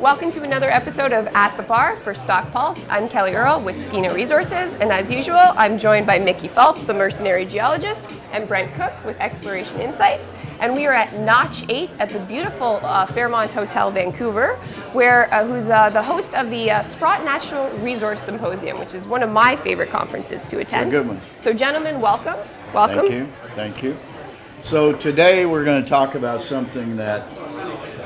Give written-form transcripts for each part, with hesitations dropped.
Welcome to another episode of At the Bar for StockPulse. I'm Kelly Earle with Skeena Resources, and as usual, I'm joined by Mickey Fulp, the mercenary geologist, and Brent Cook with Exploration Insights. And we are at Notch 8 at the beautiful Fairmont Hotel, Vancouver, who's the host of the Sprott Natural Resource Symposium, which is one of my favorite conferences to attend. A good one. So gentlemen, welcome. Welcome. Thank you. So today we're going to talk about something that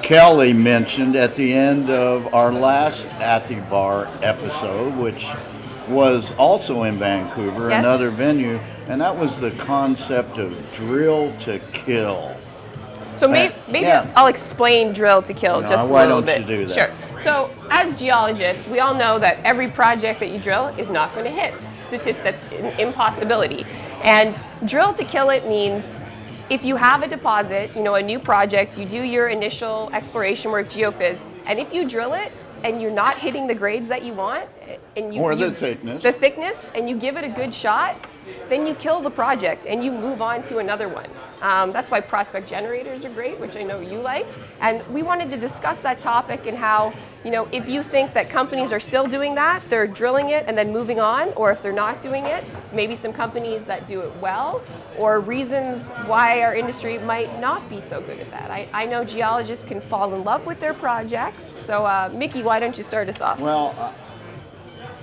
Kelly mentioned at the end of our last At the Bar episode, which was also in Vancouver, Yes. another venue, and that was the concept of drill to kill. So maybe I'll explain drill to kill just a little bit. Why don't you do that? Sure. So as geologists, we all know that every project that you drill is not going to hit. That's an impossibility. And drill to kill it means if you have a deposit, a new project, you do your initial exploration work, geophys, and if you drill it and you're not hitting the grades that you want, and the thickness, and you give it a good shot, then you kill the project and you move on to another one. That's why prospect generators are great, which I know you like. And we wanted to discuss that topic and how, if you think that companies are still doing that, they're drilling it and then moving on, or if they're not doing it, maybe some companies that do it well, or reasons why our industry might not be so good at that. I know geologists can fall in love with their projects. So Mickey, why don't you start us off? Well,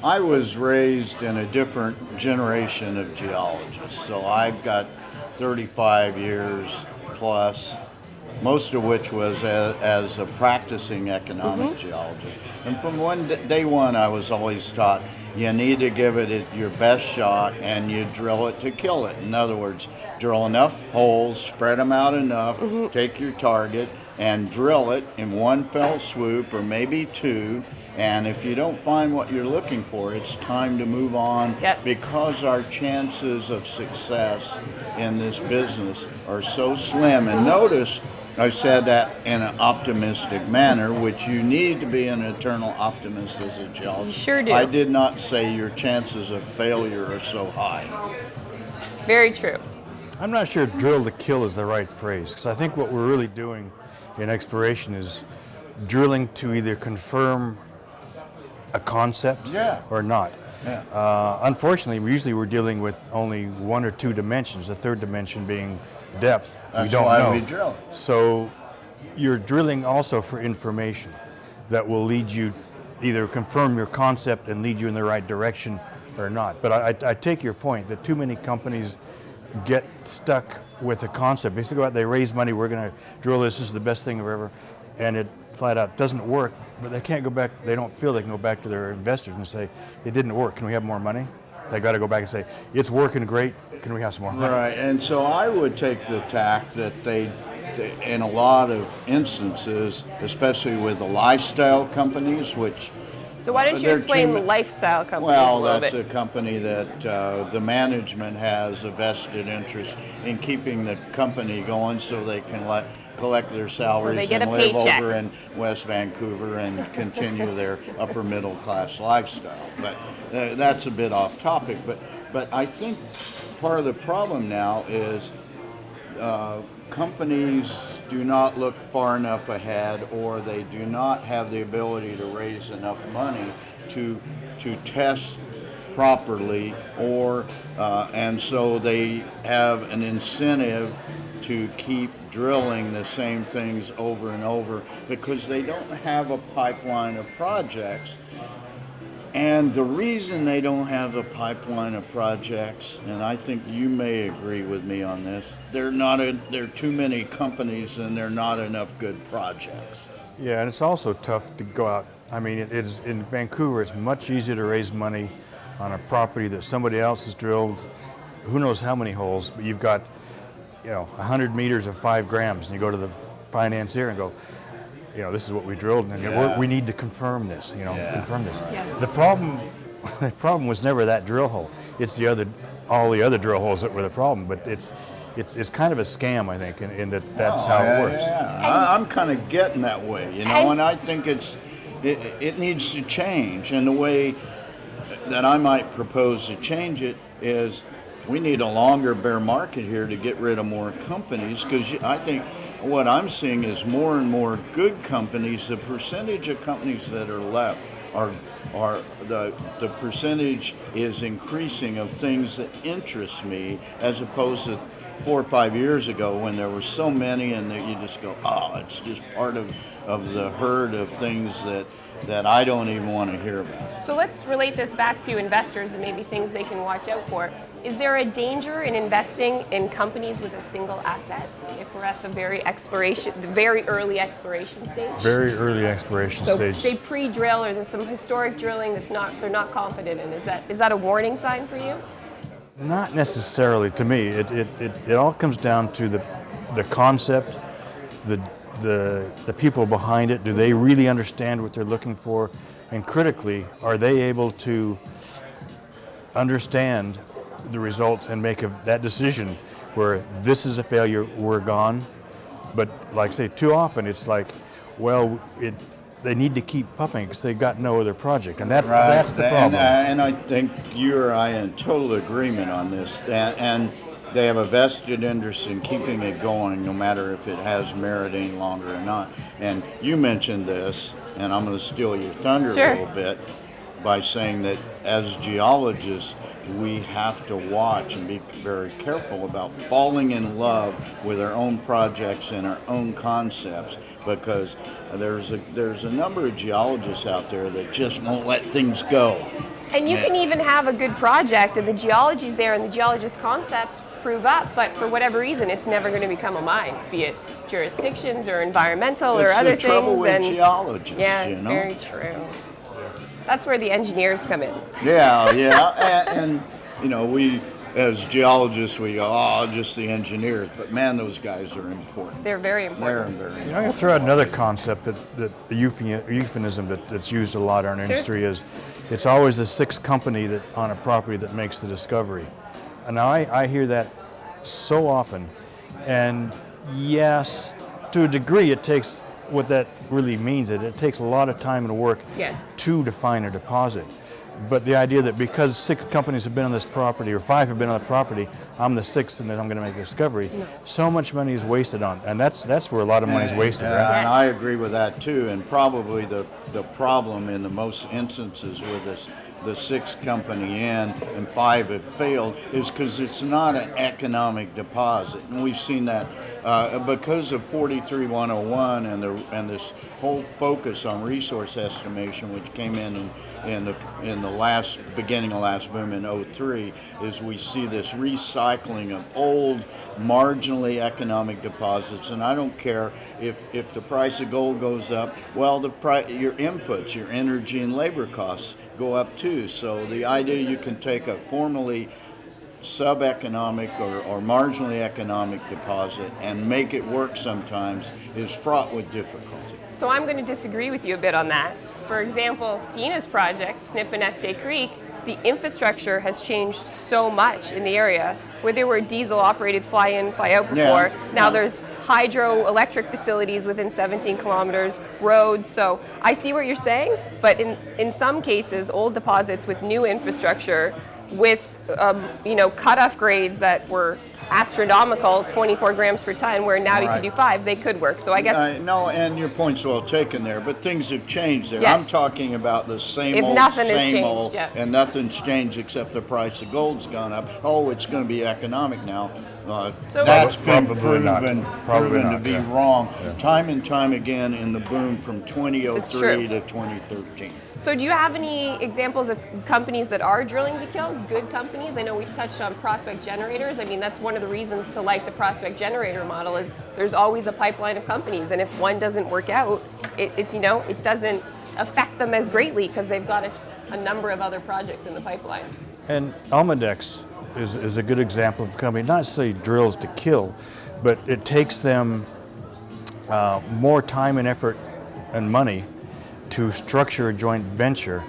I was raised in a different generation of geologists, so I've got 35 years plus, most of which was as a practicing economic geologist. And from day one, I was always taught you need to give it your best shot and you drill it to kill it. In other words, drill enough holes, spread them out enough, take your target, and drill it in one fell swoop or maybe two. And if you don't find what you're looking for, it's time to move on. Yes. Because our chances of success in this business are so slim. And notice I said that in an optimistic manner, which you need to be an eternal optimist as a geologist. You sure do. I did not say your chances of failure are so high. Very true. I'm not sure drill to kill is the right phrase, because I think what we're really doing in exploration is drilling to either confirm a concept or not. Yeah. Unfortunately, we're dealing with only one or two dimensions, the third dimension being depth. That's we don't why know. we drill. So you're drilling also for information that will lead you, either confirm your concept and lead you in the right direction or not. But I take your point that too many companies get stuck with a concept. Basically, go out, they raise money, we're going to drill this is the best thing ever, and it flat out doesn't work, but they can't go back, they don't feel they can go back to their investors and say, it didn't work, can we have more money? They got to go back and say, it's working great, can we have some more money? Right, and so I would take the tack that they in a lot of instances, especially with the lifestyle companies, which So why don't you explain the lifestyle companies a little bit? Well, that's a company that the management has a vested interest in keeping the company going so they can collect their salaries they get and a live paycheck. over in West Vancouver and continue their upper middle class lifestyle. But that's a bit off topic. But I think part of the problem now is companies do not look far enough ahead, or they do not have the ability to raise enough money to test properly, and so they have an incentive to keep drilling the same things over and over because they don't have a pipeline of projects. And the reason they don't have a pipeline of projects, and I think you may agree with me on this, there are too many companies and there are not enough good projects. Yeah, and it's also tough to go out. I mean, it is in Vancouver, it's much easier to raise money on a property that somebody else has drilled, who knows how many holes, but you've got 100 meters of 5 grams, and you go to the financier and go, this is what we drilled, and we need to confirm this, confirm this. Yes. The problem was never that drill hole. It's all the other drill holes that were the problem, but it's kind of a scam, I think, in that's how it works. Yeah. I'm kind of getting that way, and I think it needs to change, and the way that I might propose to change it is we need a longer bear market here to get rid of more companies, because I think what I'm seeing is more and more good companies. The percentage of companies that are left are the percentage is increasing of things that interest me, as opposed to 4 or 5 years ago when there were so many and that you just go, oh, it's just part of the herd of things that I don't even want to hear about. So let's relate this back to investors and maybe things they can watch out for. Is there a danger in investing in companies with a single asset if we're at the very early exploration stage? Very early exploration stage. So say pre-drill, or there's some historic drilling they're not confident in. Is that a warning sign for you? Not necessarily to me. It all comes down to the concept, the people behind it. Do they really understand what they're looking for? And critically, are they able to understand the results and make that decision where this is a failure, we're gone? But like I say, too often it's like, well, they need to keep pumping because they've got no other project, and that's the problem. And I think you or I are in total agreement on this, and they have a vested interest in keeping it going, no matter if it has merit any longer or not. And you mentioned this, and I'm going to steal your thunder a little bit by saying that as geologists, we have to watch and be very careful about falling in love with our own projects and our own concepts, because there's a number of geologists out there that just won't let things go. And you can even have a good project and the geology's there and the geologist concepts prove up, but for whatever reason it's never going to become a mine, be it jurisdictions or environmental or other things. It's the trouble with geologists. Yeah, it's very true. That's where the engineers come in. Yeah. And we, as geologists, we go, oh, just the engineers. But man, those guys are important. They're very important. They're very important. I'm going to throw out another concept that the euphemism that's used a lot in our industry is, it's always the sixth company on a property that makes the discovery. And now I hear that so often. And yes, to a degree, it takes, what that really means is it takes a lot of time and work to define a deposit. But the idea that because 6 companies have been on this property, or 5 have been on the property, I'm the 6th and then I'm going to make a discovery. So much money is wasted on, and that's where a lot of money is wasted, right? And I agree with that too. And probably the problem in the most instances with the 6th company in and 5 have failed is because it's not an economic deposit, and we've seen that because of 43101 and this whole focus on resource estimation, which came in the beginning of last boom in 03, is we see this recycling of old marginally economic deposits. And I don't care if the price of gold goes up, well, your inputs, your energy and labor costs go up too. So the idea you can take a formerly sub-economic or marginally economic deposit and make it work sometimes is fraught with difficulty. So I'm going to disagree with you a bit on that. For example, Skeena's project, Snip and Eskay Creek, the infrastructure has changed so much in the area, where there were diesel-operated fly-in, fly-out before. Now there's hydroelectric facilities within 17 kilometers, roads. So I see what you're saying, but in some cases, old deposits with new infrastructure, with cutoff grades that were astronomical, 24 grams per ton, where now you can do 5, they could work. So I guess no, and your point's well taken there, but things have changed there. Yes. I'm talking about the same If old, nothing has same changed, old, and nothing's changed except the price of gold's gone up. Oh, it's going to be economic now. That's been proven to be wrong time and time again in the boom from 2003 to 2013. So do you have any examples of companies that are drilling to kill, good companies? I know we touched on prospect generators. I mean, that's one of the reasons to like the prospect generator model is there's always a pipeline of companies, and if one doesn't work out, it doesn't affect them as greatly because they've got a number of other projects in the pipeline. And Almadex is a good example of a company, not necessarily drills to kill, but it takes them more time and effort and money to structure a joint venture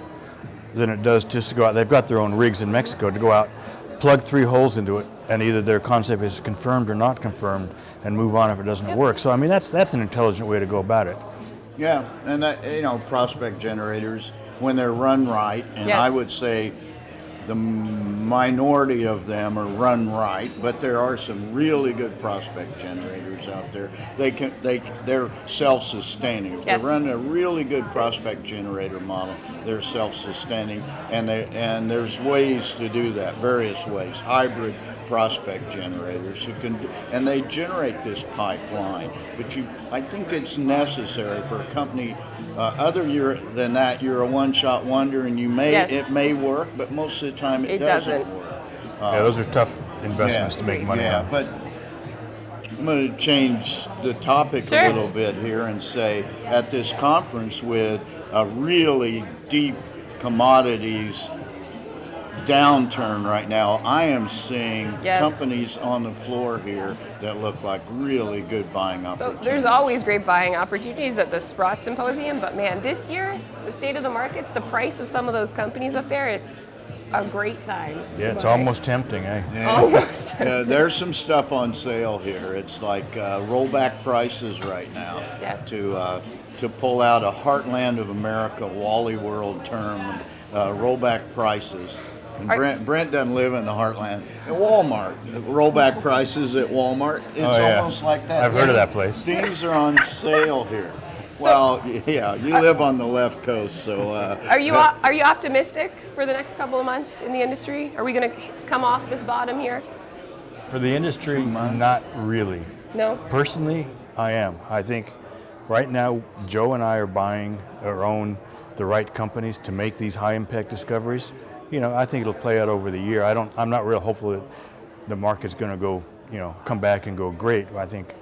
than it does just to go out. They've got their own rigs in Mexico to go out, plug 3 holes into it, and either their concept is confirmed or not confirmed, and move on if it doesn't work. So I mean, that's an intelligent way to go about it. Yeah, and that, prospect generators, when they're run right, and I would say the minority of them are run right, but there are some really good prospect generators out there. They're self-sustaining. If Yes. they run a really good prospect generator model, they're self-sustaining, and there's ways to do that, various ways. Hybrid prospect generators who can, and they generate this pipeline. But I think it's necessary for a company. Other than that, you're a one-shot wonder, and Yes. it may work, but most of the time it doesn't. work. Yeah, those are tough investments to make money on. But I'm going to change the topic Sure. a little bit here and say, at this conference with a really deep commodities downturn right now, I am seeing Yes. companies on the floor here that look like really good buying So opportunities. there's always great buying opportunities at the Sprott Symposium, but man, this year, the state of the markets, the price of some of those companies up there, it's a great time. Yeah, to it's buy. almost tempting, eh? Almost. There's some stuff on sale here. It's like rollback prices right now. Yes. To pull out a Heartland of America Wally World term, rollback prices. And Brent doesn't live in the Heartland. At Walmart, rollback prices at Walmart. It's almost like that. I've heard of that place. Things are on sale here. Well, yeah, you live on the left coast, so. Are you optimistic for the next couple of months in the industry? Are we going to come off this bottom here? For the industry, not really. No. Personally, I am. I think right now, Joe and I are buying or own the right companies to make these high impact discoveries. You know, I think it'll play out over the year. I'm not real hopeful that the market's going to go, come back and go great. I think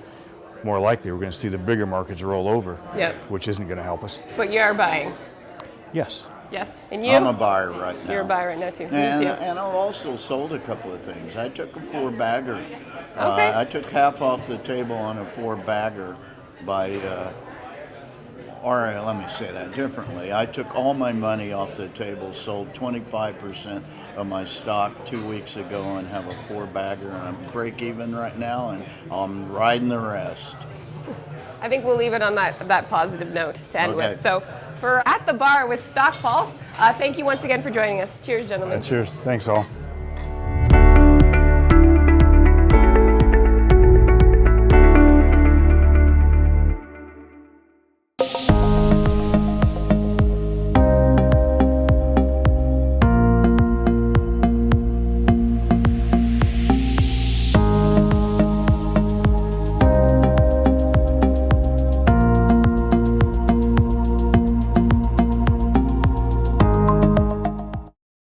more likely we're going to see the bigger markets roll over, Yep. which isn't going to help us. But you are buying. Yes. Yes. And you? I'm a buyer right now. You're a buyer right now too. Me And too. I've also sold a couple of things. I took a 4-bagger. Okay. I took half off the table on a 4-bagger by, or let me say that differently. I took all my money off the table, sold 25% of my stock 2 weeks ago, and have a 4-bagger, and I'm break even right now, and I'm riding the rest. I think we'll leave it on that positive note to end Okay. with. So for At the Bar with StockPulse, thank you once again for joining us. Cheers, gentlemen. Cheers. Thanks all.